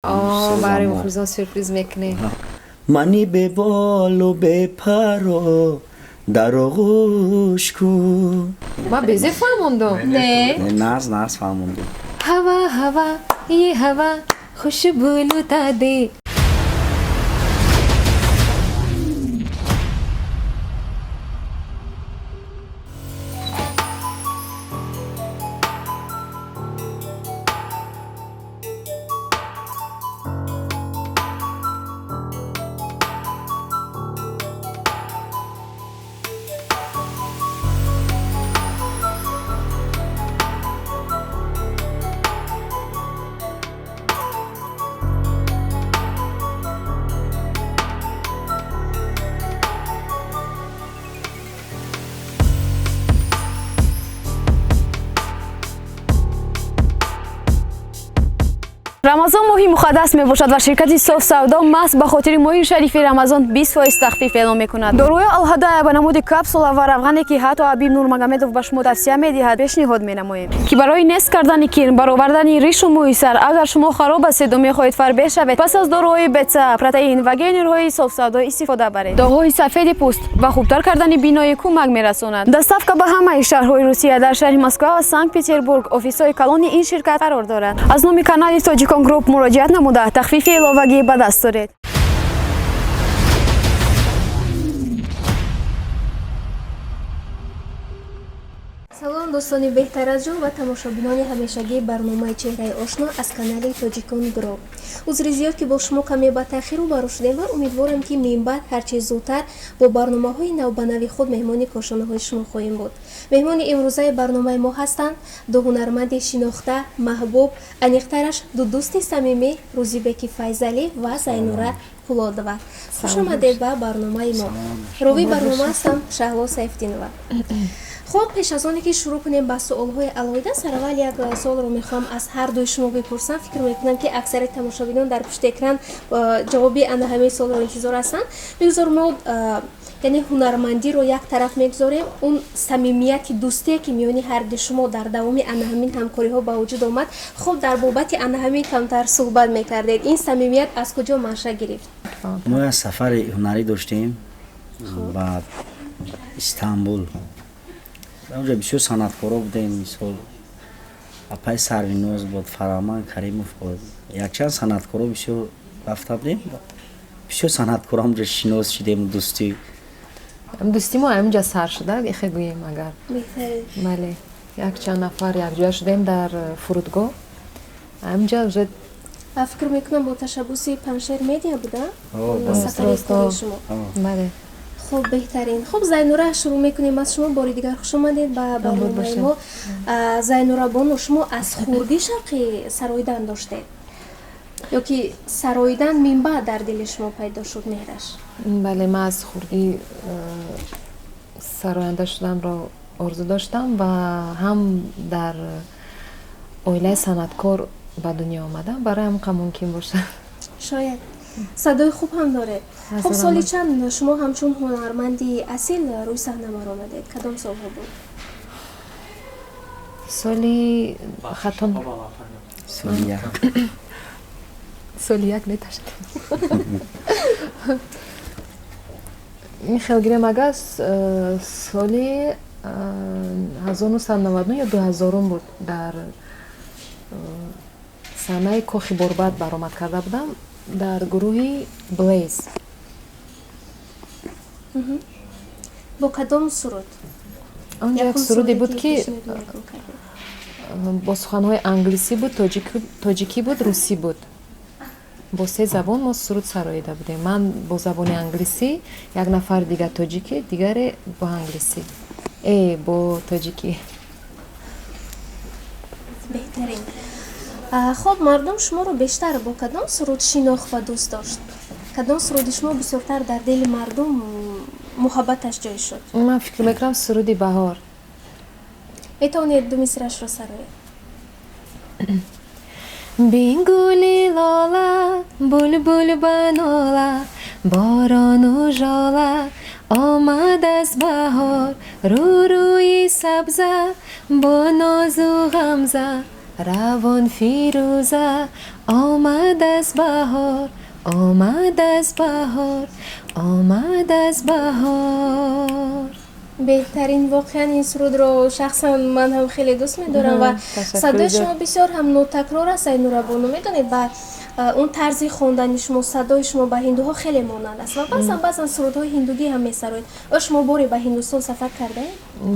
برای مخلصان سورپریز میکنه. منی به بال و به پر و در آغوش کو. من بیزه فهموندم. نه ناز فهموندم. هوا یه هوا خوشبو داده. рамазон моҳи муқаддас мебошад ва ширкати соф савдо маҳз ба хотири моҳи шарифи рамазон 20% тахфиф эълон мекунад. дорои алҳадая ба намуди капсула ва равғане ки ҳатто Абиб Нурмагомедов ба шумо тавсия медиҳад пешниҳод менамоем ки барои нест кардани кирн баровардани ришу мӯйсар агар шумо хароб ҳастед ва мехоҳед фарбеҳ шавед пас аз дорои бетса протеин ва гейнерҳои соф савдо истифода баред. доғҳои сафеди пӯст ба хубтар кардани биноӣ кӯмак мерасонад. доставка ба ҳамаи шаҳрҳои Русия дар шаҳри Москва ва Санкт Петербург офисҳои калони ин ширкат қарор дорад. аз номи канали Tojikon Group муроҷиат намуда тахфифи иловагӣ ба даст доред. салом дӯстони беҳтараҷон ва тамошобинони ҳамешагии барномаи чеҳраи ошно аз канали Tojikon Group. узри зиёд ки бо шумо каме ба таъхир рӯбарӯ шудем ва умедворам ки минбаъд ҳарчи зудтар бо барномаҳои навбанави худ меҳмони кошонаҳои шумо хоҳем буд. меҳмони имрӯзаи барномаи мо ҳастанд ду ҳунарманди шинохта маҳбуб аниқтараш ду дӯсти самимӣ Рӯзибеки Файзалӣ ва Зайнура Пулодова. хуш омадед ба барномаи мо. рови барнома ҳастам Шаҳло Сайфиддинова. хуб пеш аз оне ки шурӯъ кунем ба суолҳои алоҳида сараввал як суолро мехоҳам аз ҳар дуи шумо бипурсам. фикр мекунам ки аксари тамошобинон дар пушти экран ҷавоби ана ҳамаи суолҳоро интизор ҳастанд. бигзор мо яъне ҳунармандиро як тараф мегузорем, он самимияти дӯстие ки миёни ҳар ду шумо дар давоми ана ҳамин ҳамкориҳо ба вуҷуд омад. хуб дар бобати ана ҳамин камтар суҳбат мекардед. ин самимият аз куҷо манша гирифт? мо як сафари ҳунарӣ доштем ба Истанбул. اونجا بسیار صنعتکارا بودیم، مثال اپای سرویناز بود، فرمان کریموف بود، یک چند صنعتکارا بسیار رفته بودیم. بسیار صنعتکارا اونجا شناس شدیم، دوستی ما همینجا سر شده بیخی گوییم اگر بله یک چند نفر یک جا شدیم در فرودگاه همینجا وجود فکر میکنم با تشبوسی پنشر میدیا بوده؟ بله خب بهترین. خب زینورا شروع میکنیم از شما. باری دیگر خوش اومدید با برنامه ما. زینورا بانو شما از خوردی شوقی سراییدن داشتید یا که سراییدن من بعد در دل شما پیدا شد مهرش؟ بله من از خوردی سراینده شدن را آرزو داشتم و هم در عائله صنعتکار به دنیا آمدم. برای هم ممکن باشه. شاید صدای خوب هم داره. خب سالی چند شما همچون هنرمندی اصیل روی صحنه ما آمدید؟ کدام سالها بود؟ سالی خطان سالی یک نتشد میخوام گیرم اگه سالی 1999 یا 2000 بود در صحنه کاخ برباد برآمد کرده بودم در گروهی بلیز. با کدام سرود؟ آنجا یک سرودی بود که با سخنهای انگلیسی بود، تاجیکی بود، روسی بود. با سه زبان ما سرود سراییده بودیم. من با زبان انگلیسی، یک نفر دیگر تاجیکی، دیگر با انگلیسی. با تاجیکی. بهترین. خب مردم شما رو بیشتر با کدام سرود شناخت و دوست داشت؟ کدام سرود شما بسیارتر در دل مردم محبتش جای شد؟ من فکر میکنم سرودی بهار. میتونید دو مصرعش رو سرایید؟ بین گلی لالا بلبل بنالا باران و ژاله آمد از بهار روی سبزه با ناز و غمزه روان فیروزه آمد از بهار آمد از بهار آمد از بهار. بهترین واقعا این سرود رو شخصا من هم خیلی دوست می‌دارم و صدای شما بسیار هم نوتکرار است اینورا بانو. میدونید بعد اون طرز خواندن شما صدای شما به هندوها خیلی مانند است و بعضا سرودهای هندوگی هم می‌سرایید. شما باری به هندوستان سفر کرده؟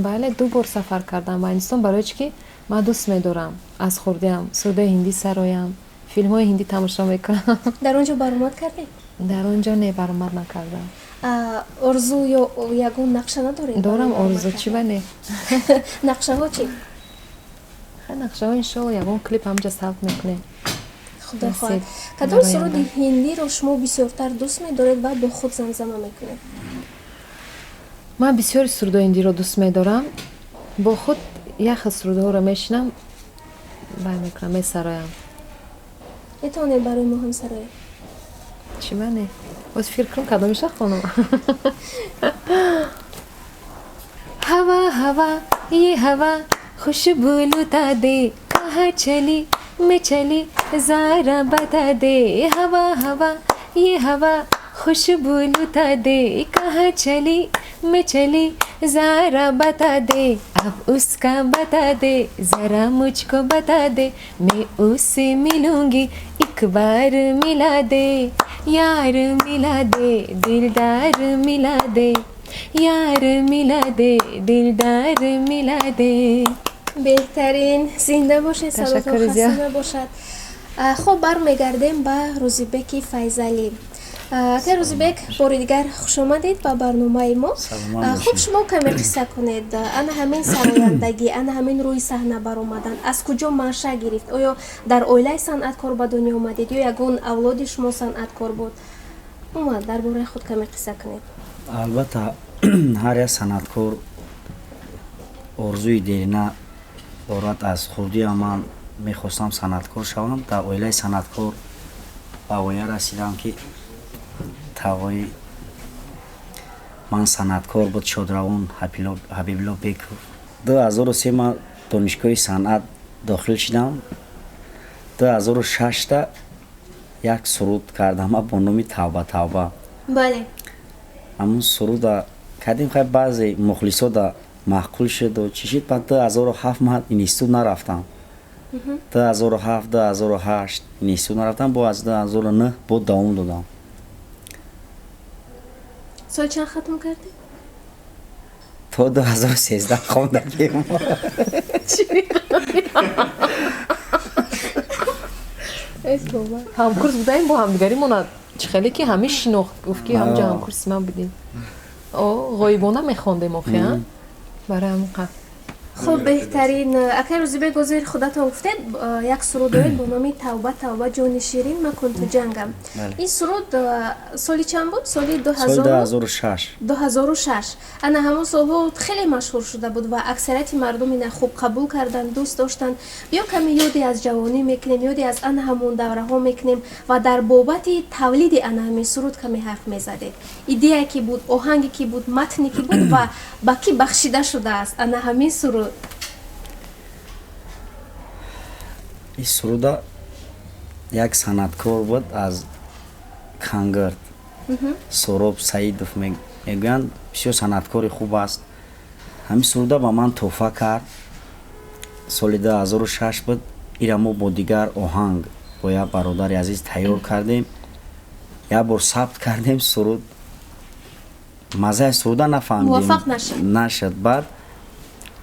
بله 2 بار سفر کردم به هندوستان برای که من دوست می‌دارم از خوردم سرودای هندی سرایم فیلم‌های هندی تماشا می‌کنم. در اونجا برآمد کردید؟ در اونجا نه برآمد نکردم. آرزو یا یگون نقشه ندارید؟ دارم آرزو چی بله. نقشه ها چی؟ نقشه ها انشالله یگون کلیپ همجا ثبت میکنه. خدا خواهد. کدام سرود هندی رو شما بسیارتر دوست می‌دارید و با خود زمزمه میکنید؟ من بسیار سرود هندی رو دوست می‌دارم. با خود یک سرودها رو میشنم بله میکنم میسرایم. میتونید برای ما هم سرایید؟ چی منه؟ باز فکر کنم کدامش خانم. हवा हवा ये हवा खुशबू लुटा दे कहाँ चली मैं चली ज़रा बता दे हवा हवा ये हवा खुशबू लुटा दे कहाँ चली मैं चली ज़रा बता दे अब उसका बता दे ज़रा मुझको बता दे मैं उससे मिलूँगी एक बार मिला दे यार मिला दे दिलदार मिला दे यार मिला दे दिलदार मिला दे. بهترین زنده باشید سلامت و خسته باشد. خب برمیگردیم به روزیبک فیضعلی. که روزیبک بار دیگر خوش آمدید به برنامه ما. خب شما کمی قصه کنید انا همین سرایندگی انا همین روی صحنه برآمدن از کجا منشأ گرفت؟ آیا در عائله صنعتکار به دنیا آمدید یا یگان اولاد شما صنعتکار بود؟ درباره خود کمی قصه کنید. البته هر یک صنعتکار آرزوی دیرینه دارد. از خودی من میخواستم صنعتکار شوم. در عائله صنعتکار به وایه رسیدم که تقای من صنعتکار بود شادروان حبیب الله بیک. 2003 من دانشگاه صنعت داخل شدم. 2006 تا یک سرود کردم با نام توبه توبه. بله همون سرود کردیم خیلی بعضی مخلصا محقول شد و چی شد. بعد 2007 من اینستیتوت نرفتم. 2007 2008 اینستیتوت نرفتم. با از 2009 با دوام دادم. سال چند ختم کردی؟ تا 2013 خواندگی ما. همکورس بودیم با هم دیگری مون خیلی که همه شناخت گفت که همجا همکورس من بودیم. غایبانه میخوندیم واقعا برای همون قبل. خب بهترین اگر روزی بگذار خودت افتاد یک سرود دارید با نام توبه توبه جان شیرین مکن تو جنگم. این سرود سالی چند بود؟ سالی 2006. 2006 انا همون سال خیلی مشهور شده بود و اکثریت مردم این خوب قبول کردن دوست داشتن. بیا کمی یادی از جوانی میکنیم یادی از آن همون دوره ها میکنیم و در بابت تولید آن همین سرود کمی حرف میزدید. ایده کی بود آهنگی کی بود متنی کی بود و با کی بخشیده شده است آن همین سرود؟ این سرودا یک صنعتکار بود از کنگرد سوراب سعیدوف میگویند بسیار صنعتکار خوب است. همین سرودا با من تحفه کرد. سال 2006 بود. ایرا ما با دیگر آهنگ با یک برادر عزیز تیار کردیم. یک بار ثبت کردیم سرود مزه سرودا نفهمیدیم موفق نشد. بعد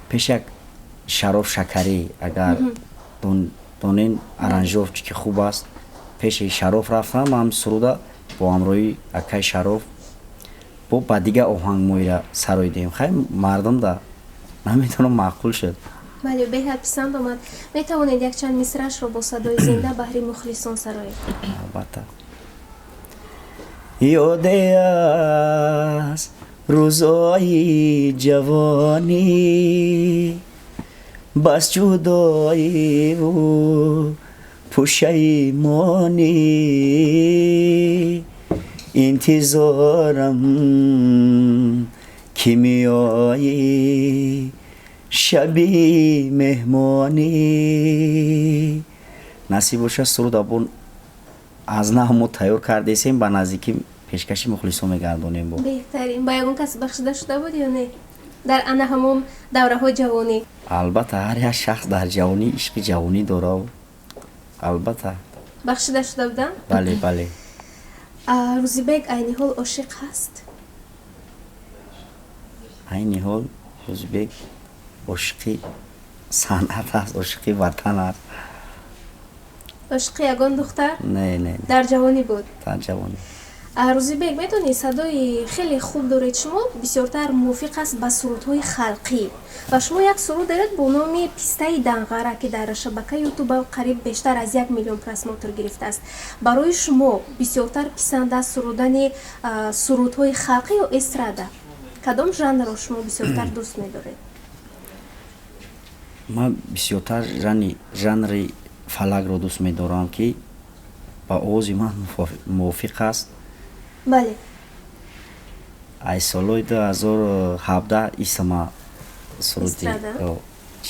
پیش یک شراب شکری اگر دونین ارانجوف که خوب است پیش شراب رفتم هم سرودا با همراهی اکای شراب با دیگه آهنگ مویره سرایدیم. خیلی مردم دا نمیتونم معقول شد. بله بهت پسند آمد. میتوانید یک چند مصرعش رو با صدای زنده بهری مخلصان سرایید؟ البته. یاده از روزای جوانی بس جدایی و پشیمانی انتظارم که میایی شبی مهمانی насиб бошад суруд абон аз наҳмо тайёр кардесем ба наздикӣ пешкаши мухлисо мегардонем бо беҳтарин ба ягон кас бахшида шуда буд ё не дар ана ҳамон давраҳои ҷавонӣ? албатта ҳар як шахс дар ҷавонӣ ишқи ҷавонӣ дорад албатта бахшида шуда буданд? бале бале рӯзибек айни ҳол ошиқ ҳаст? айни ҳол рӯзибек ошиқи санъат аст ошиқи ватан аст ошиқи ягон духтар? не не дар ҷавонӣ буд? дар ҷавонӣ рӯзибек медонӣ садои хеле хуб доред шумо бисёртар мувофиқ аст ба сурудҳои халқӣ ва шумо як суруд доред бо номи пистаи данғара ки дар шабакаи ютуба қариб бештар аз 1 миллион просмотр гирифтааст. барои шумо бисёртар писанд аст сурудани сурудҳои халқӣ ё эстрада? кадом жанрро шумо бисёртар дӯст медоред? ман бисёртар жанри фалакро дӯст медорам ки ба овози ман мувофиқ аст. бале ай солҳои 2017 исма суруди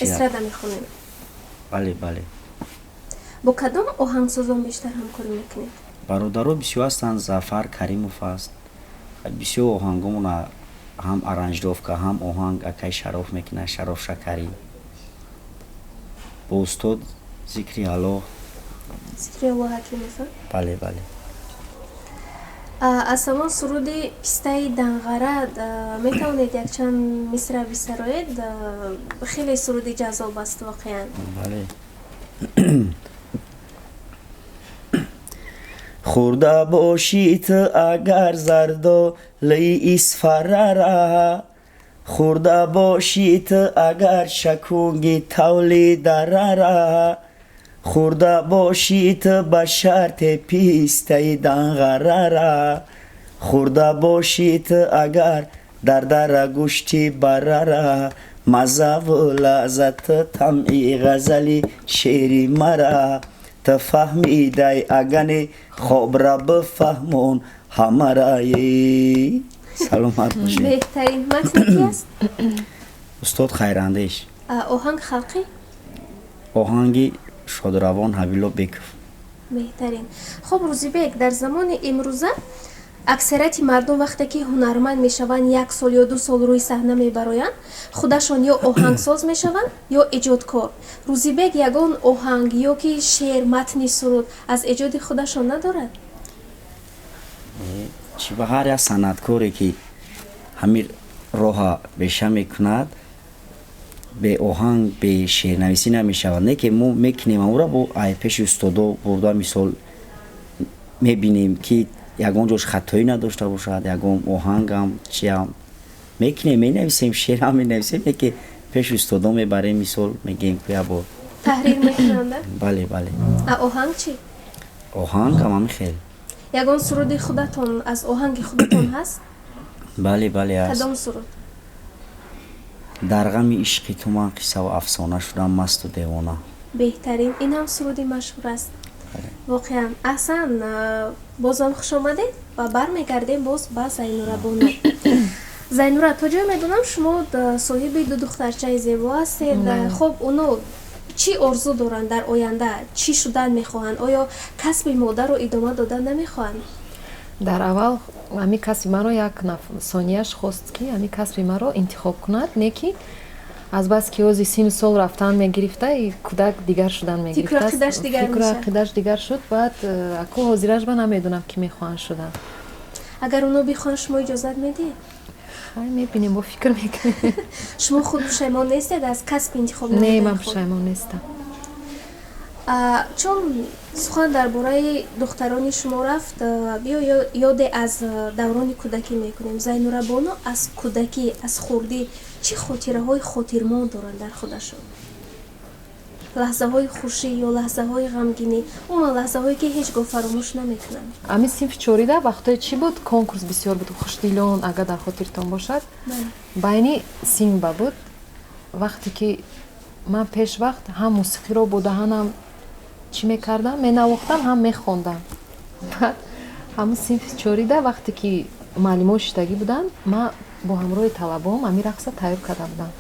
эстрада мехонем? бале бале бо кадом оҳангсозон бештар ҳамкорӣ мекунед? бародаро бисёр ҳастанд. зафар каримов аст. бисёр оҳангомона ҳам аранҷировка ҳам оҳанг акай шароф мекунад, шароф шакарӣ бо устод зикри аллоҳ ҳакимов. бале бале аз ҳамон суруди пистаи данғара метавонед якчанд мисра бисароед? хеле суруди ҷаззоб аст воқеан. бале хурда бошӣ ту агар зардолаи исфарара хурда бошӣ ту агар шакунги тавли дарара хурда бошӣ ту ба шарте пистаи данғарара хурда бошӣ ту агар дар дара гӯшти барара маззаву лаззату тамъи ғазали шеъри мара ту фаҳмидай агане хобра бифаҳмон ҳамара. саломат бошед. беҳтарин матни ки аст? устод хайрандеш. оҳанг халқӣ? оҳанги шодравон ҳабило беков. беҳтарин. хуб рӯзибек, дар замони имрӯза аксарияти мардум вақте ки ҳунарманд мешаванд 1 сол ё 2 сол рӯи саҳна мебароянд худашон ё оҳангсоз мешаванд ё эҷодкор. рӯзибек ягон оҳанг ё ки шеър матни суруд аз эҷоди худашон надорад? чӣ ба ҳар як санъаткоре ки ҳамин роҳа беша мекунад бе оҳанг бе шеърнависӣ намешавад. не ки мо мекунем амура бо пеши устодо бурда мисол мебинем ки ягон ҷош хатоӣ надошта бошад, ягон оҳангам чиам мекунем менависем, шеърам менависем, не ки пеши устодо мебарем мисол мегем куя бо таҳрир мекунанда? бале бале. оҳанг чӣ? оҳангам ҳамин хел. ягон суруди худатон аз оҳанги худатон ҳаст? бале бале аст. кадом суруд? дар ғами ишқи ту ман қиссаву афсона шудам масту девона. беҳтарин, ин ҳам суруди машҳур аст. воқеан. аҳсан, бозам хушомадед ва бармегардем боз ба Зайнура Боно. Зайнура, то ҷое медонам шумо соҳиби 2 духтарчаи зебо ҳастед. хуб, оно чӣ орзу доранд дар оянда? чӣ шудан мехоҳанд? оё касби модарро идома додан намехоҳанд? дар аввал ҳами касби маро як сонияш хост ки ҳами касби маро интихоб кунад, не ки азбаски ки ози сину сол рафтан мегирифта кӯдак дигар шудан мегирифта. фикру ақидаш дигар шуд. баъд аку ҳозираш ба намедонам ки мехоҳанд шудан. агар оно бихоҳанд шумо иҷозат медиҳед? хай мебинем, бо фикр мекунем. шумо худ пушаймон нестед аз касби интихоб? не, ман пушаймон нестам. чун сухан дар бораи духтарони шумо рафт, биё ёде аз даврони кӯдакӣ мекунем. Зайнура Боно аз кӯдакӣ, аз хурдӣ чӣ хотираҳои хотирмон доранд дар худашон? лаҳзаҳои хушӣ ё лаҳзаҳои ғамгинӣ, умуман лаҳзаҳое ки ҳеҷ гоҳ фаромӯш наметунанд? ҳамин синфи 4 вақтое чӣ буд? конкурс бисёр буд. хушдилон, агар дар хотиртон бошад, байни синфа буд. вақте ки ман пешвақт ҳам мусиқиро бо даҳанам чӣ мекардам, менавохтам, ҳам мехондам. ҳамун синфи 4 вақте ки муаллимои шидагӣ буданд, ман бо ҳамроҳи талабом ҳамин рақса тайёр карда будам.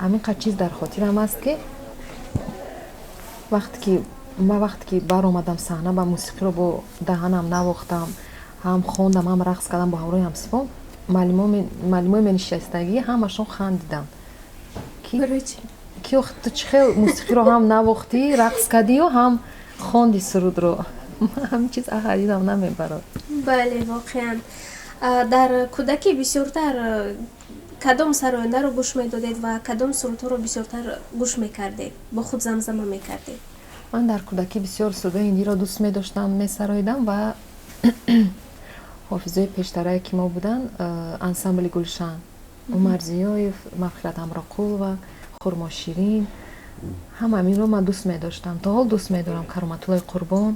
ҳаминқадр чиз дар хотирам аст ки вақте ки баромадам саҳна ба мусиқиро бо даҳанам навохтам, ҳам хондам, ҳам рақс кардам бо ҳамроҳи ҳамсифом, маълимои менишастагӣ ҳамашон хандиданд ки охи ту чӣ хел мусиқиро ҳам навохтӣ, рақс кардию, ҳам хонди сурудро. ҳамин чиз аҳадидам намебарад. бале, воқеан дар кӯдакӣ бисёртар кадом сарояндаро гӯш медодед ва кадом сурудҳоро бисёртар гӯш мекардед, бо худ замзама мекардед? ман дар кӯдакӣ бисёр сурудҳои ҳиндиро дӯст медоштам, месароидам ва ҳофизои пештарае ки мо буданд, ансамбли гулшан, умар зиёев, мағфират амроқул ва хурмоширин, ҳама аминро ман дӯст медоштам. То ҳол дӯст медорам кароматуллои қурбон.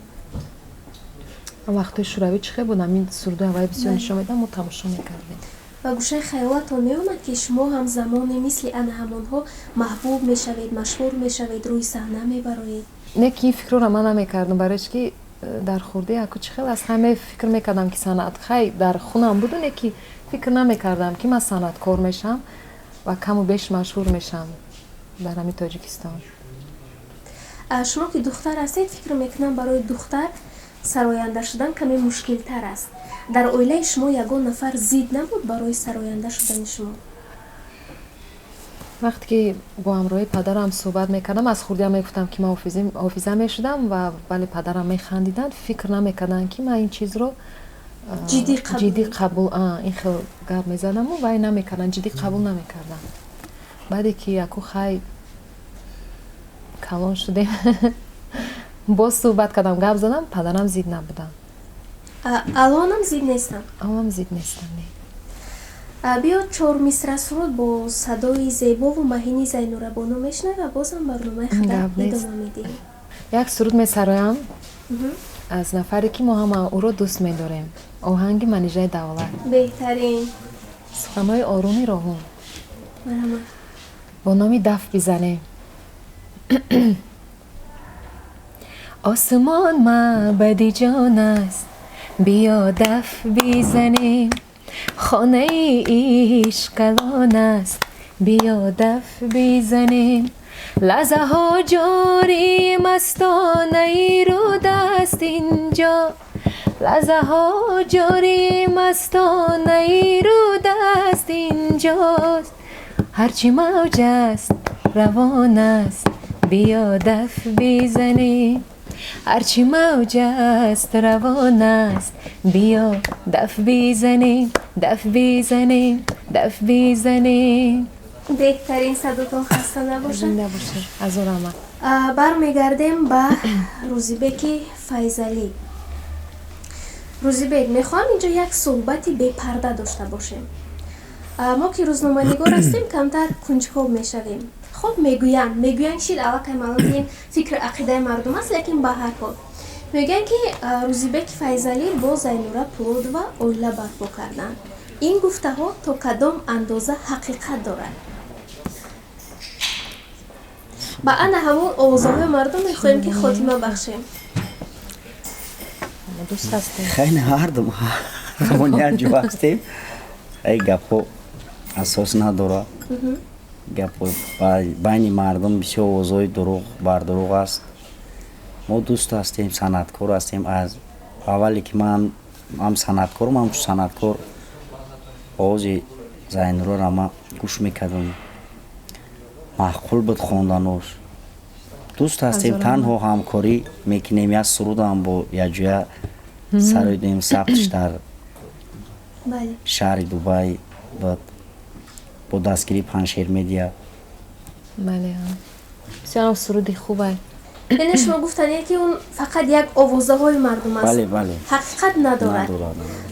вақтои шӯравӣ чӣ хел буд, амин сурудҳои аввали бисёр нишон медам, мо тамошо мекардем. ва гӯшаи хаёлатон меомад ки шумо ҳам замоне мисли ана ҳамонҳо маҳбуб мешавед, машҳур мешавед, рӯи саҳна мебароед? не ки ин фикрро ман намекардам, барояш ки дар хурдӣ яку чӣ хел аст, ҳаме фикр мекардам ки санъат хай дар хунам буду, не ки фикр намекардам ки ман санъаткор мешам ва каму беш машҳур мешам дар ҳамин Тоҷикистон. шумо ки духтар ҳастед, фикр мекунам барои духтар сароянда шудан каме мушкилтар аст. дар оилаи шумо ягон нафар зид набуд барои сароянда шудани шумо? вақте ки бо ҳамроҳи падарам суҳбат мекардам, аз хурдиам мегуфтам ки ман ҳофиза мешудам ва вале падарам механдиданд, фикр намекарданд ки ман ин чизро ҷиддӣ қабул ин хел гап мезадаму вай намекарданд, ҷиддӣ қабул намекарданд. баъде ки яку хай калон шудем боз суҳбат кардам, гап задам, падарам зид набудам. алонам зид нестам? алонам зид нестам. биё чор мисра суруд бо садои зебову маҳини Зайнурабоно мешунавем ва бозам барномаи худак идома медиҳем. як суруд месароям аз нафаре ки мо ҳама ӯро дӯст медорем, оҳанги манижаи давлат. беҳтарин. суханҳои оруми роҳун. марҳамат. бо номи даф бизанем. осмон маъбади ҷон аст, биё даф бизанем, хонаи ишқ калон аст, биё даф бизанем, лаҳзаҳо ҷори мастонаи руд аст инҷо, лаҳзаҳо ҷори мастонаи руд аст инҷост, ҳарчи мавҷ аст равон аст, биё даф бизанем, ҳарчи мавҷ аст равон аст, биё даф бизанем, даф бизанем, даф бизанем. беҳтарин, садотон хаста набошад. зинда бошед. ҳазор раҳмат. бармегардем ба Рӯзибеки Файзалӣ. Рӯзибек, мехоҳам инҷо як суҳбати бепарда дошта бошем. мо ки рӯзноманигор ҳастем, камтар кунҷкоб мешавем. хуб, мегӯянд шид аллакай маълум ин фикр ақидаи мардум аст, лекин ба ҳар ҳол мегӯянд ки Рӯзибеки Файзалӣ бо Зайнура Пурудова оила барпо карданд. ин гуфтаҳо то кадом андоза ҳақиқат дорад? ба ана ҳамон овозаҳои мардум мехоҳем ки хотима бахшем. дӯст ҳастем. خیلی هردم همونی جو هستیم ای گپو اساس نداره گپو بین مردم بسیار اوضاع دروغ بر دروغ است. ما دوست هستیم، صنعتکار هستیم. از اولی که من هم صنعتکارم، هم صنعتکار آواز زینورا را ما گوش میکردم، معقول بود خواندنش. دوست هستیم، تنها همکاری میکنیم. یا سرود هم با یا جویا سرودیم ثبتش در شهر دوبای با دستگیری پنشیر میدیا. بله، بسیار سرودی خوبه. یعنی شما گفتنیه که اون فقط یک آوازه‌های مردم است. بله بله. حقیقت ندارد.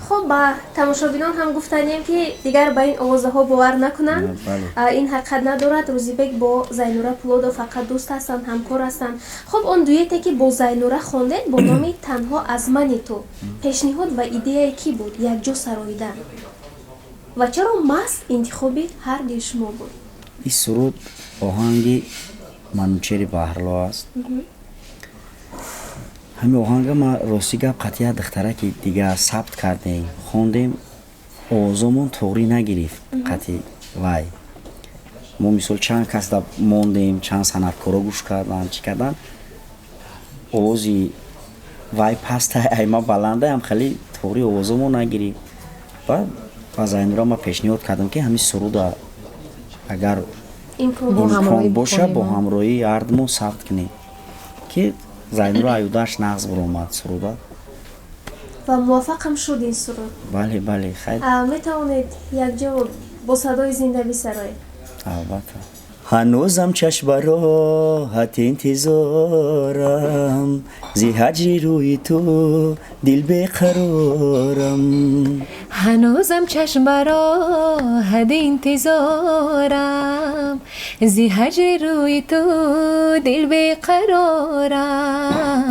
خب با تماشاگران هم گفتنیم که دیگر با این آوازه‌ها باور نکنند. این حقیقت ندارد. روزیبک با زینورا پولودو فقط دوست هستند، همکار هستند. خب اون دویتی که با زینورا خواندید با نام تنها از من تو پیشنهاد و ایده کی بود؟ یک جا سراییدن. و چرا ماست انتخابی هر دوی شما بود؟ این سرود آهنگی منوچهر بهرلو است. همین آهنگ ما راستی قطعه دختره که دیگه ثبت کردیم خوندیم، آوازمون طوری نگرفت قطعه وای мо мисол чанд кас да мондем, чанд санъаткоро гӯш кардан, чӣ кардан, овози вай паста айма баландаам хеле тори овозамо нагирӣ. Баъд ба Зайнура ма пешниҳод кардам ки ҳамин суруда агар имкон боша бо ҳамроҳии ҳардумон сабт кунем, ки Зайнура аюдаш нағз биромад суруда. ва муваффақам шуд ин суруд. Бале, бале, хайр. Метавонед якҷо бо садои зинда бисароед? албатта. ҳанӯзам чашбароҳат интизорам, зи ҳаҷри рӯи ту дил беқарорам. ҳанӯзам чашмбароҳат интизорам, зи ҳаҷри рӯи ту дил беқарорам.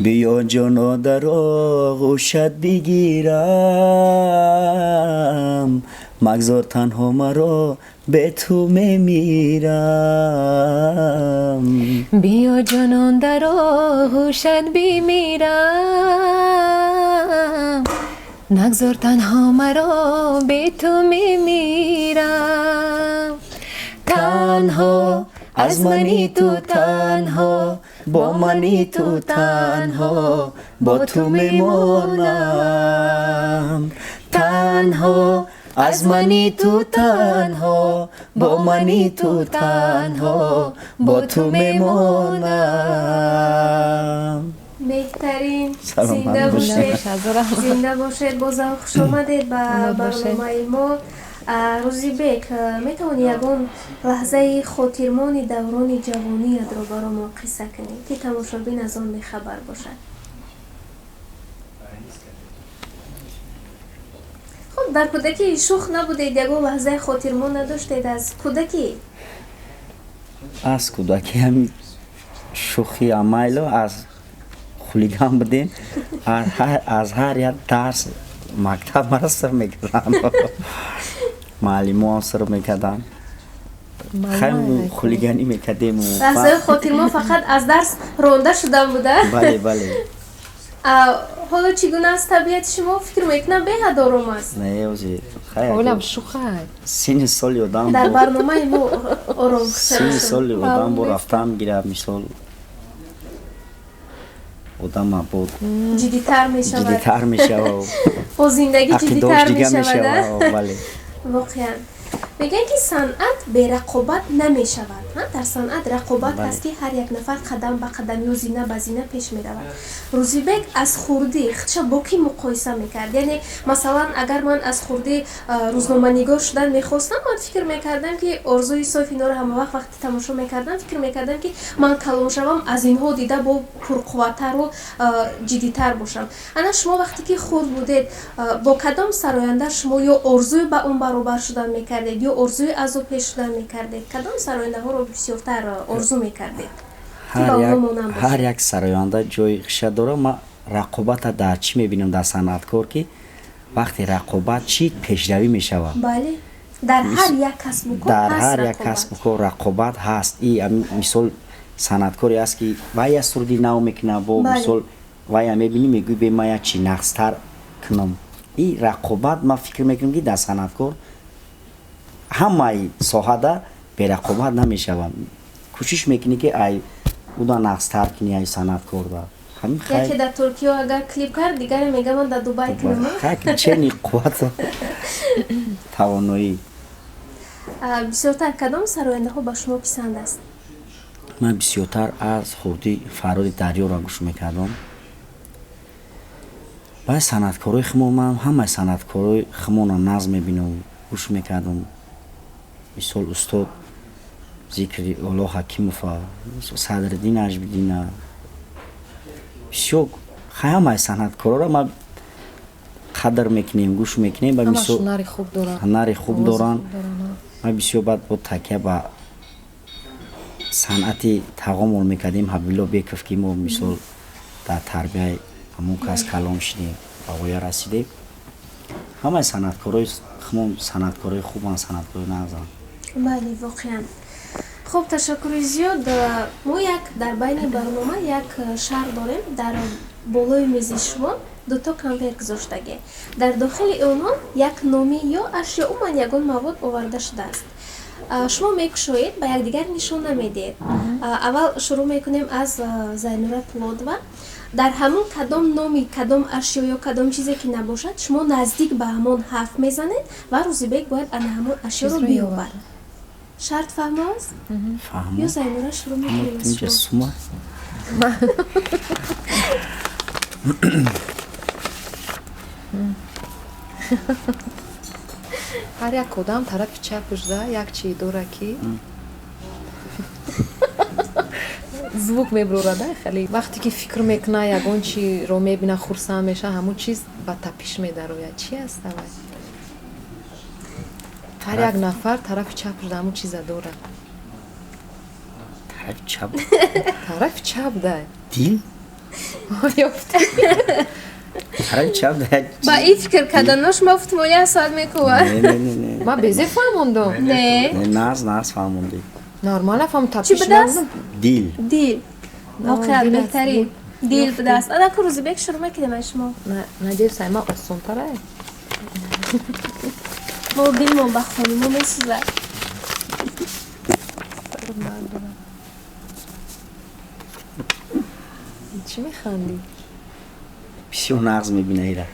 биё ҷоно дар оғӯшат бигирам, магзор танҳо маро бе ту мемирам. биё ҷонон дар оғӯшат бимирам, нагзор танҳо маро бе ту мемирам. танҳо аз мани ту танҳо, бо мани ту танҳо, бо ту мемонам. танҳо аз мани ту танҳо, бо мани ту танҳо, бо ту мемонам. беҳтарин. Саломат Зинда бошед. бошед. Зинда бошед. Бозам хуш омадед ба барномаи мо. Рӯзибек, метавонӣ ягон лаҳзаи хотирмони даврони ҷавониятро баромо қисса кунӣ, ки тамошобин аз он бехабар бошад? хуб, дар кӯдакӣ шух набудед? Ягон лаҳзаи хотирмон надоштед аз кӯдакӣ? аз кӯдакӣ ҳамин шӯхӣ амайло аз хулиган будем. аз ҳар як дарс мактаб мара сир мекардам, муаллимоам сир мекардам. хеле хулиганӣ мекардем. лаҳзаи хотирмон фақат аз дарс ронда шудан буда? бале, бале. ҳоло чӣ гуна аст табиати шумо? фикр мекунам беҳад ором аст. Не ози ҳолам шухай. синни соли одам дар барномаи мо ором синни соли одам бо рафтан мегирад, мисол одам абод ҷиддитар мешавад, ҷиддитар мешавад, бо зиндагӣ ақидош ҷиддитар дига мешавад. мешавад. бале. воқеан мегӯянд ки санъат берақобат намешавад. дар санъат рақобат ҳаст ки ҳар як нафар қадам ба қадам ё зина ба зина пеш меравад. рӯзибек аз хурдӣ худша бо кӣ муқоиса мекард? яъне масалан агар ман аз хурдӣ рӯзноманигор шудан мехостам, ман фикр мекардам ки орзуи соф инҳоро ҳамавақт вақти тамошо мекардам, фикр мекардам ки ман калон шавам, аз инҳо дида бо пурқувваттару ҷиддитар бошам. ана шумо вақте ки хурд будед, бо кадом сароянда шумо ё орзуи ба он баробар шудан мекардед ё орзуи азо пеш шудан мекардед? кадом сарояндаҳоро бисёртар орзу мекардед? ҳар як сароянда ҷои хиша дорад. ман рақобата дар чӣ мебинам дар санъаткор, ки вақте рақобат чӣ пешравӣ мешавад. бале, дар ҳар як касбу кор дар ҳаст ҳар як рақобат. касбу кор рақобат ҳаст. мисол санъаткоре аст ки вай як сурди нав мекунад, бо Бале. мисол вай мебинӣ мегӯй бе ман як чи нақстар кунам. ин рақобат ман фикр мекунам ки дар санъаткор ҳамаи соҳада берақобат намешавад. кӯшиш мекунӣ ки ай уда нақстар кунӣ ай санъаткорда. ҳамин яке дар туркиё агар клип кард, дигаре мега ман дар дубай кунам. чени қувват тавоноӣ. бисёртар кадом сарояндаҳо ба шумо писанд аст? ман бисёртар аз хурдӣ Фароди Дарёро гӯш мекардам. баъд санъаткорои химон, ман ҳамаи санъаткорои химонро назм мебинам, гӯш мекардам. мисол устод зикри Оло Ҳакимова, Садриддин Ажбиддина, бисёр ҳамаи санъаткороро ман қадр мекунем, гӯш мекунем. ба мисол ҳунари хуб доранд. ман бисёр баъд бо такя ба санъати тағомул мекардем. Ҳабибулло Беков ки мо мисол дар тарбияи ҳамон кас калон шидем, ба воя расидем. ҳамаи санъаткорои химон санъаткорои хубанд, санъаткорои нағзанд. бале, воқеан. хуб, ташаккури зиёд. мо як дар байни барнома як шаҳр дорем. дар болои мези шумо дуто кампер гузоштагӣ. дар дохили онҳо як номӣ ё ашё уман ягон мавод оварда шудааст. шумо мекушоед ба якдигар нишона медиҳед. Аввал шурӯъ мекунем аз Зайнура Пулодова. дар ҳамон кадом номи кадом ашё ё кадом чизе ки набошад шумо наздик ба ҳамон ҳарф мезанед ва Рӯзибек бояд ана ҳамон ашёро биёбад. шарт фаҳмост? ё Зайнура шурӯъ мекунем аз шумо. ҳар як одам тарафи чапашда як чӣ дора ки звук меброрада хеле вақте ки фикр мекуна ягон чиро мебина хурсанд меша ҳамон чиз ба тапиш медарояд. Чӣ аст авай? ҳар як нафар тарафи чапашда ҳамон чиза дорад. тарафи чап тарафи чап да дил ёфти тарафи чап да ба ин фикр кардано шумо футболия соат мекувад. не ма безе фаҳмондам. Не нас фаҳмонди нормал фаҳм чӣ тапиш будааст? дил дил воқеан дил аст, беҳтарин дил будааст. адаку Рӯзибек шурӯъ мекунем аз шумо. надев сайма осонтара мо дилмон ба хонумо месӯзад. чӣ механдӣ? бисёр нағз мебина ира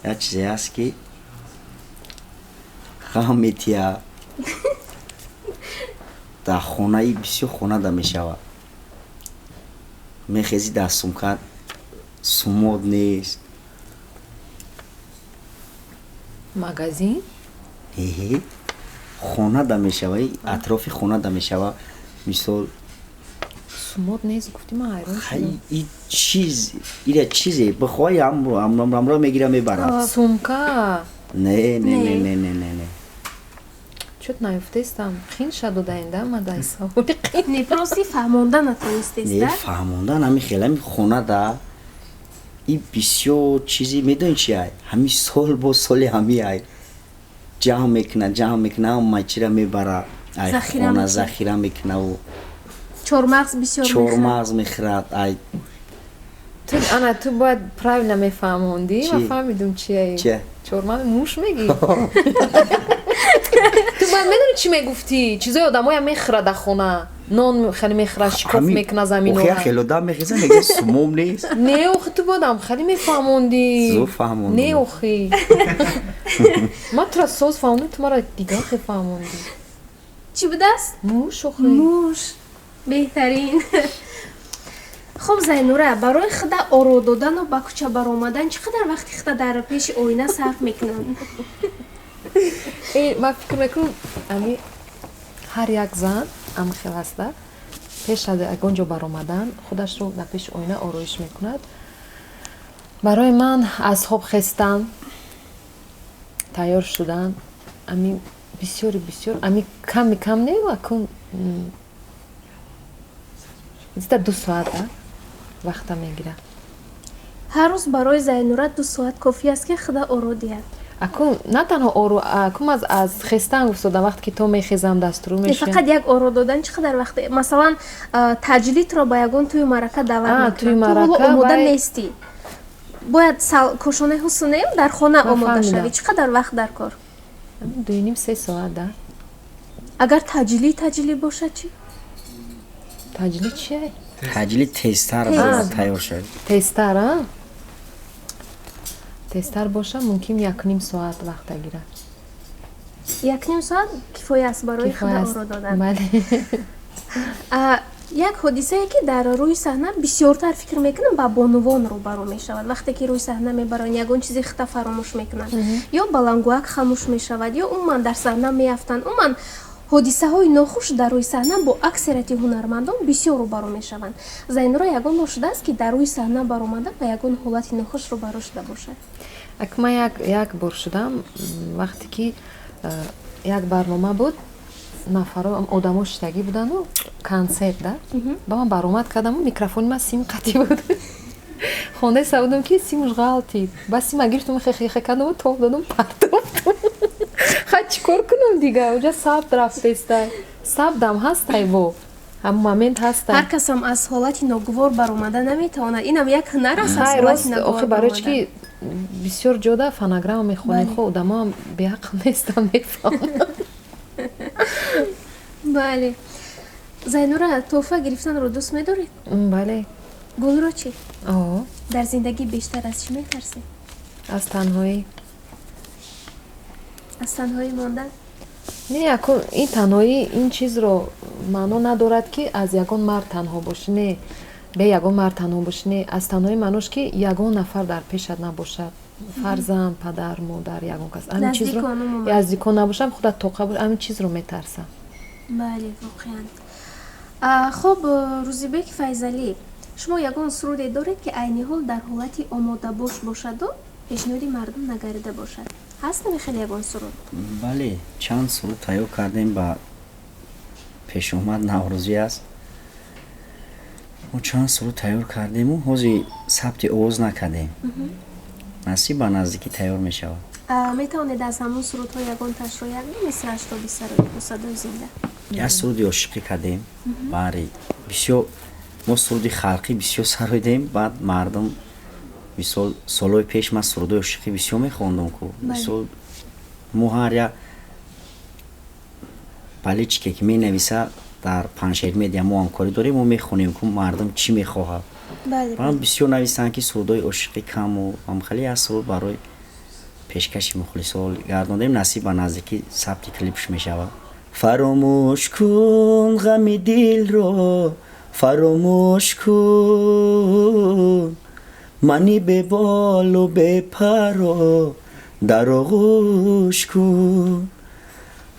як чизе ҳаст ки ғам метия дар хонаи бисёр хонада мешавад мехезӣ дар сумкат сумод нест магазин хонада мешавад атрофи хонада мешавад мисол сумод нест гуфтӣ ман ҳайрон шудам. ин чиз ира чизе бихоҳи амро мегира мебарад сумка не чут наёфтестам хин ша додаинда мадай саволи қин не просто фаҳмонда натонистеста. фаҳмондан ҳами хелами хонада и бисёр чизи медони чи ай ҳами сол бо соли ҳами ай ҷамъ мекуна майчира мебара ай хона захира мекунаву чормағз бисёр чормағз мехӯрад ай ана ту бояд правильно мефаҳмондӣ Чӣ? ва фаҳмидум чия Чия? чормағз муш мегӣ ту бояд медони чӣ мегуфтӣ чизои одамоям мехӯрад дар хона нон хеле мехӯрад шикоф мекуна заминора хелодам мехеза мега сумом нест не охи ту боядам хеле мефаҳмондӣ зуд фаҳмондам. не охи ман тура соз фаҳмондам ту мара дигар хе фаҳмондӣ чӣ будааст? муш охи муш беҳтарин. хуб Зайнура барои худа оро додану ба кӯча баромадан чӣ қадар вақти худа дар пеши оина сарф мекунанд? ман фикр мекунам ами ҳар як зан амхел аста пеш аз ягон ҷо баромадан худашро дар пеши оина ороиш мекунад. барои ман аз хоб хестан тайёр шудан ами бисёр ами кам не акун зида 2 соат вақта мегирад. ҳар рӯз барои Зайнура 2 соат кофӣ аст ки худа оро диҳад. акун на танҳо оро акун аз хестан гуфтодам вақте ки то мехезам дастуру мешавам фақат як оро додан чӣ қадар вақте масалан таҷлитро ба ягон тӯи маърака даъват тӯи мекунанд ту ҳоло маърака омода вай- нестӣ бояд кошонаи ҳусунем дар хона Ман омода фаҳмидам. шавӣ чӣ қадар вақт дар кор? 2.5-3 соат агар таҷлӣ бошад чӣ? таҷлил чие таҷли тезтар бояд тайёр шавад тезтар боша мумкин 1.5 соат вақт гирад. 1.5 соат кифоя аст барои худа оро додан. бале як ҳодисае ки дар рӯи саҳна бисёртар фикр мекунам ба бонувон рӯбаро мешавад вақте ки рӯи саҳна мебаранд ягон чизи хита фаромӯш мекунанд ё балангӯак хамӯш мешавад ё умуман дар саҳна меафтанд умуман ҳодисаҳои нохуш дар рӯи саҳна бо аксарияти ҳунармандон бисёр рӯбаро мешаванд. Зайнура ягон бор шудааст ки дар рӯи саҳна баромада ба ягон ҳолати нохуш рӯбаро шуда бошад? ман як бор шудам вақте ки як барнома буд нафаро одамо шидагӣ будану консерт ба ман баромад кардаму микрофони ман сим қатӣ буд хондаи савудам ки симуш ғалтид ба сима гирифтум хехеха кардаму тоб дадам партофтум ха чӣ кор кунам дига уҷа сабт рафтестай сабдам ҳастай бо ҳамон момент ҳар ҳастанд. касам аз ҳолати ногувор баромада наметавонад. Инам як ҳунар аст аз ҳай ҳолати рост ногувор охи барои баромадан. ки бисёр ҷода фонограмма мехонем, Бале. хо одамоам беақл нестам мефаҳмад. бале. Зайнура, тоҳфа гирифтанро дӯст медоред? бале. Гулро чӣ? о дар зиндагӣ бештар аз чӣ метарсед? аз танҳоӣ. аз танҳоӣ мондан? не ин танҳоӣ ин чизро маъно надорад ки аз ягон мард танҳо бошӣ. Не бе ягон мард танҳо бошӣ. Не аз танҳоӣ маънош ки ягон нафар дар пешат набошад. фарзанд, падар, модар, ягон кас. Ҳамин чизро наздикон набошам, худат тоқа буд, ҳамин чизро метарсам. бале, воқеан. хуб, Рӯзибек Файзалӣ, шумо ягон суруде доред ки айни ҳол дар ҳолати омодабош бошаду пешниҳоди мардум нагарида бошад? ҳаст намехел ягон суруд? бале, чанд суруд тайёр кардем ба пешомад наврӯзӣ аст. мо чанд суруд тайёр кардему ҳозир сабти овоз накардем. насиб ба наздикӣ тайёр мешавад. метавонед аз ҳамон сурудҳо ягонташро як мисраашро бисароед бо садои зинда? як суруди ошиқӣ кардем. бале, бисёр мо суруди халқӣ бисёр сароидем. баъд мардум мисол солҳои пеш ман сурудои ошиқӣ бисёр мехондум ку. мисол мо ҳар як паличке ки менависа дар паншер медиа мо ҳамкорӣ дорем, мо мехонем ку мардум чӣ мехоҳад. баъд бисёр нависанд ки сурудои ошиқӣ каму ҳамхеле як суруд барои пешкаши мухлисо гардондем. насиб ба наздикӣ сабти клипш мешавад. фаромӯш кун ғами дилро, фаромӯш кун мани беболу бепаро дар оғӯш кун.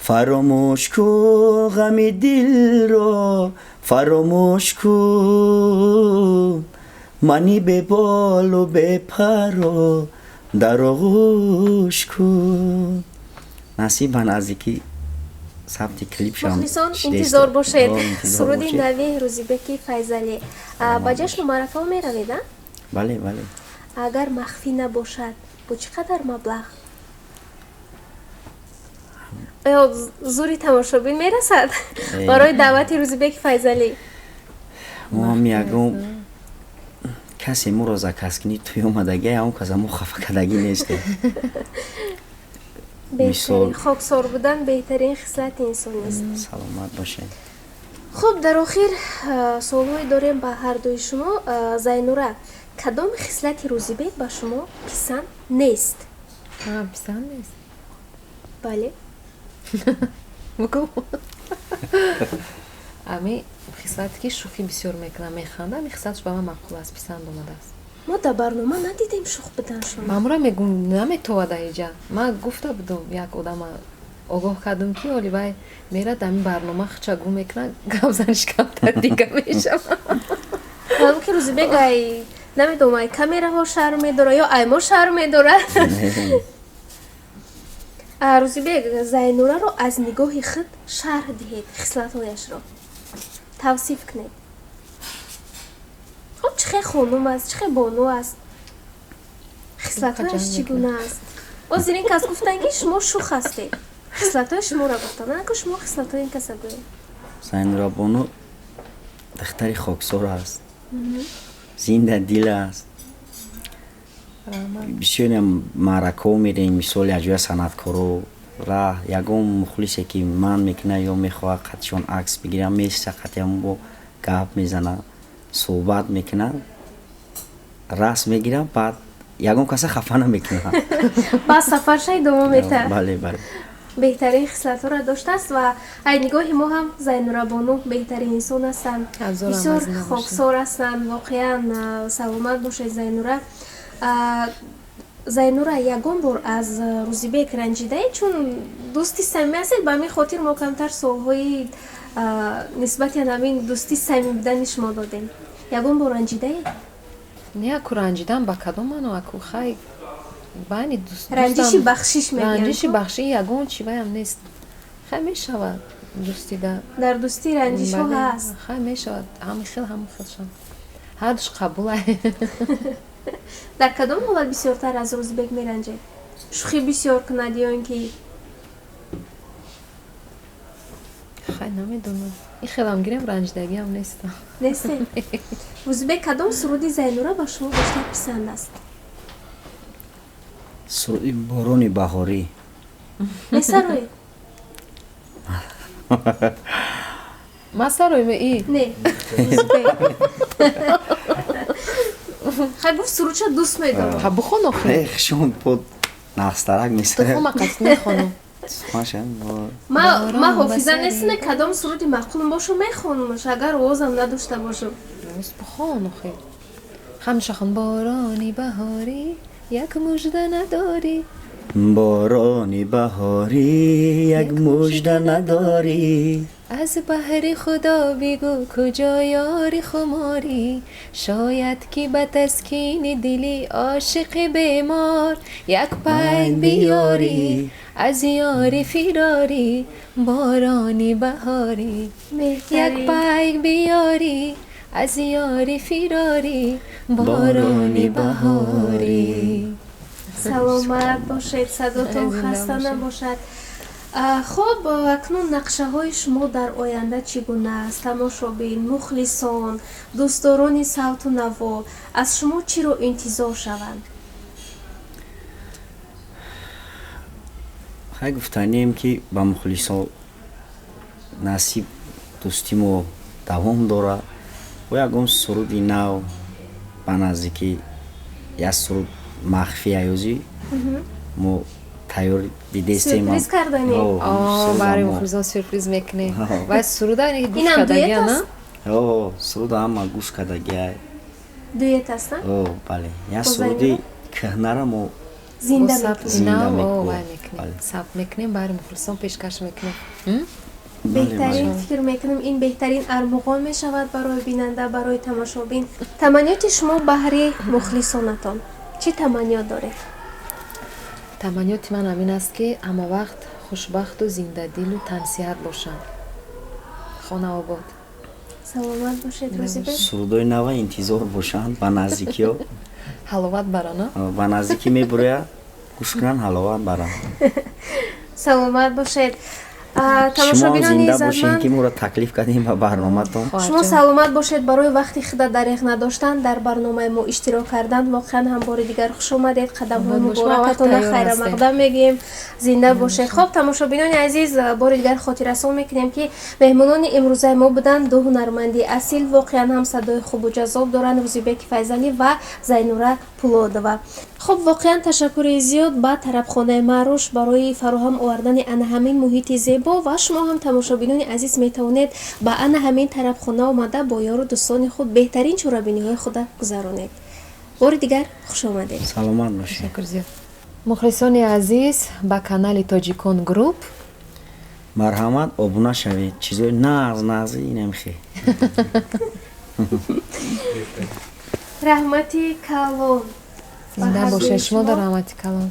фаромӯш кун ғами дилро, фаромӯш кун мани беболу бепаро дар оғӯш кун. насиб ба наздикӣ сабти клипшам мухлисон интизор бошед. суруди нави Рӯзибеки Файзалӣ. ба ҷашну марафаҳо меравед? бале, бале. агар махфӣ набошад бо чӣ қадар маблағ зури тамошобин мерасад барои даъвати Рӯзибеки Файзалӣ? мо ҳам ягон касе моро закаскини туй омадагӣ ягон каса мо хафа кардагӣ нестем. беҳтарин хоксор будан беҳтарин хислати инсонист. саломат бошед. хуб, дар охир суолҳое дорем ба ҳардуи шумо. Зайнура, кадом хислати Рӯзибек ба шумо писанд нест? писанд нест. бале. ами хислате ки шӯхӣ бисёр мекунам, механдам, ин хислатш ба ман маъқул аст, писанд омадааст. мо дар барнома надидем шух будан шумо. маъмуран мегӯм наметовад аиҷа. ман гуфта будам як одама огоҳ кардам ки оли вай мерад ами барнома хичагӯ мекунад, гапзаниш камтар дига мешавад. ҳам ки Рӯзибек ай намедонам ай камераҳо шарм медорад ё ай мо шарм медорад. Рӯзибек, Зайнураро аз нигоҳи худ шарҳ диҳед, хислатҳояшро тавсиф кунед. чӣ хел хонум аст, чӣ хел бону аст, хислатҳояш чӣ гуна аст? ҳозир ин кас гуфтан ки шумо шух ҳастед, хислатҳои шуморо гуфтан, на ки шумо хислатҳои ин каса гӯед. Зайнура бону духтари хоксор аст, зинда дил аст. бисёрем маъракаҳо мерем, мисол якҷоя санъаткоро ра ягон мухлисе ки ман мекунад ё мехоҳад қатишон акс бигирам, месиса қатиам бо гап мезанад, суҳбат мекунад, расм мегирам, баъд ягон каса хафа намекунад. баъд сафарша идома метавад. бале, бале. беҳтарин хислатҳоро доштааст ва аз нигоҳи мо ҳам Зайнура бону беҳтарин инсон ҳастанд, бисёр хоксор ҳастанд. воқеан саломат бошед Зайнура. Зайнура, ягон бор аз Рӯзибек ранҷидаед? чун дӯсти самимӣ ҳастед, ба ҳамин хотир мо камтар суолҳои нисбати ҳамин дӯсти самимӣ будани шумо додем. ягон бор ранҷидаед? не аку ранҷидан ба кадом маъно аку хай байни ранҷиши бахшиш мегӯянд. ранҷиши бахшӣ ягон чиваям нест. хай мешавад дӯстида. дар дӯстӣ ранҷишҳо ҳаст. хай мешавад ҳамин хелшон ҳардуш қабул ай. дар кадом ҳолат бисёртар аз Рӯзибек меранҷед? шӯхӣ бисёр кунад ё ин ки хай намедонам. Ин хелам гирем ранҷдагиам нестам. несте ӯзбек кадом суруди Зайнура ба шумо бештар писанд аст? суруди борони баҳорӣ. месарои масароиме и не ӯзбек хай гуфт сурудша дӯст медорам. ҳа бухон охи шон под нақстарак мисра тухома қас нехонам. ма ҳофиза нестиме кадом суруди маъқулм бошу мехонумаш агар овозам надошта бошам. Рост бухон охи ҳамшахон борони баҳорӣ як мужда надорӣ. борони баҳорӣ як мужда надорӣ. аз баҳри худо бигӯ куҷо ёри хуморӣ. шояд ки ба таскини дили ошиқи бемор як пайк биёрӣ аз ёри фирорӣ. борони баҳорӣ як пайк биёрӣ аз ёри фирорӣ. борони баҳорӣ. саломат бошед, садотон хаста набошад. хуб акнун нақшаҳои шумо дар оянда чӣ гуна аст? тамошобин, мухлисон, дӯстдорони савту наво аз шумо чиро интизор шаванд? хай гуфтанем ки ба мухлисо насиб дӯстимо давом дора ва ягон суруди нав ба наздики як суруд махфӣ аёзӣ мо тайёр дидестем. Сюрприз кардани? барои мухлисон сюрприз мекунем. Вай суруда гӯш Инам кардагия дуэт О, на? суруда ама гӯш кардагия. дуэт аст на? О, бале. Як суруди кӯҳнара мо зинда Бо сабти мекунед. нав мекунем. вай мекунем. Бале. Сабт мекунем барои мухлисон пешкаш мекунем. беҳтарин фикр мекунам ин беҳтарин армуғон мешавад барои бинанда, барои тамошобин. таманниёти шумо баҳри мухлисонатон чӣ таманниёт доред? таманниёти ман ҳамин аст ки ҳама вақт хушбахту зиндадилу тансиҳат бошам. хона обод. саломат бошед рӯзибек. сурудои нава интизор бошанд ба наздикиҳо. ҳаловат барона. ба наздикӣ мебуряд гӯш кунанд ҳаловат баранд. саломат бошед. шумо тамошобинони зинда бошед ки иззатманд, моро таклиф кардем ба барноматон. шумо саломат бошед. барои вақти худа дареғ надоштан дар барномаи мо иштирок кардан воқеан ҳам бори дигар хуш омадед. қадамҳои муборакатона хайра мақдам мегӯем. зинда бошед. хоб тамошобинони азиз, бори дигар хотиррасон мекунем ки меҳмонони имрӯзаи мо буданд ду ҳунарманди асил, воқеан ҳам садои хубу ҷаззоб доранд, рӯзибеки файзалӣ ва зайнура пулодова. хуб воқеан ташаккури зиёд ба тарабхонаи маъруш барои фароҳам овардани ана ҳамин муҳити зебо ва шумо ҳам тамошобинони азиз метавонед ба ана ҳамин тарабхона омада бо ёру дӯстони худ беҳтарин чорабиниҳои худа гузаронед. бори дигар хуш омадед. саломат бошед. Ташаккур зиёд. мухлисони азиз ба канали тоҷикон груп марҳамат обуна шавед. чизои нағз инамхе. раҳмати калон зинда ба бошед. ҳазури шумо шумо. дар раҳмати калон.